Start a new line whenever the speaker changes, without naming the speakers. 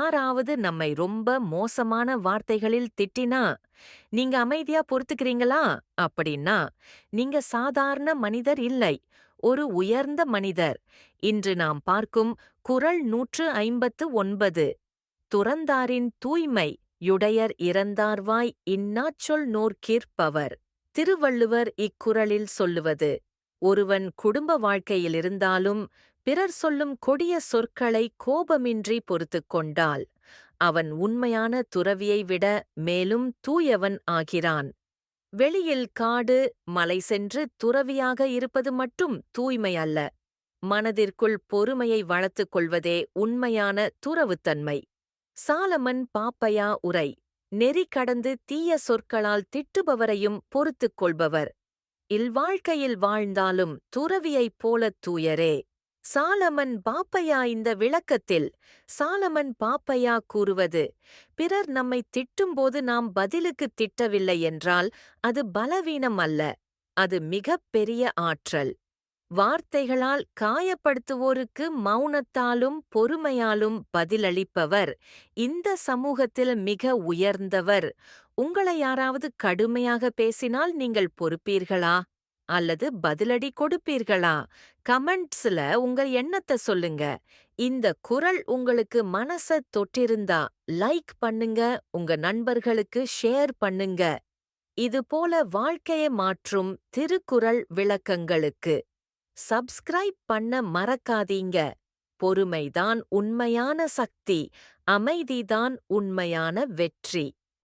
யாராவது நம்மை ரொம்ப மோசமான வார்த்தைகளில் திட்டினா, நீங்க அமைதியா பொறுத்துக்கிறீங்களா? அப்படின்னா, நீங்க சாதாரண மனிதர் இல்லை. ஒரு உயர்ந்த மனிதர். இன்று நாம் பார்க்கும் குறள் 159. துறந்தாரின் தூய்மை யுடையர் இறந்தார்வாய் இன்னாச்சொல் நோற்கிற்பவர். திருவள்ளுவர் இக்குறளில் சொல்லுவது, ஒருவன் குடும்ப வாழ்க்கையிலிருந்தாலும் பிறர் சொல்லும் கொடிய சொற்களை கோபமின்றி பொறுத்துக் கொண்டால் அவன் உண்மையான துறவியை விட மேலும் தூயவன் ஆகிறான். வெளியில் காடு, மலை சென்று துறவியாக இருப்பது மட்டும் தூய்மை அல்ல. மனதிற்குள் பொறுமையை வளர்த்துக் கொள்வதே உண்மையான துறவுத்தன்மை. சாலமன் பாப்பையா உரை: நெறி கடந்து தீய சொற்களால் திட்டுபவரையும் பொறுத்துக் கொள்பவர் இல்வாழ்க்கையில் வாழ்ந்தாலும் துறவியைப் போலத் தூயரே. சாலமன் பாப்பையா இந்த விளக்கத்தில் சாலமன் பாப்பையா கூறுவது, பிறர் நம்மை திட்டும்போது நாம் பதிலுக்கு திட்டவில்லை என்றால் அது பலவீனம் அல்ல, அது மிகப் பெரிய ஆற்றல். வார்த்தைகளால் காயப்படுத்துவோருக்கு மௌனத்தாலும் பொறுமையாலும் பதிலளிப்பவர் இந்த சமூகத்தில் மிக உயர்ந்தவர். உங்களை யாராவது கடுமையாக பேசினால் நீங்கள் பொறுப்பீர்களா? அல்லது பதிலடி கொடுப்பீர்களா? கமெண்ட்ஸ்ல உங்க எண்ணத்தை சொல்லுங்க. இந்த குறள் உங்களுக்கு மனச தொட்டிருந்தா லைக் பண்ணுங்க, உங்க நண்பர்களுக்கு ஷேர் பண்ணுங்க. இது போல வாழ்க்கையை மாற்றும் திருக்குறள் விளக்கங்களுக்கு சப்ஸ்கிரைப் பண்ண மறக்காதீங்க. பொறுமைதான் உண்மையான சக்தி, அமைதிதான் உண்மையான வெற்றி.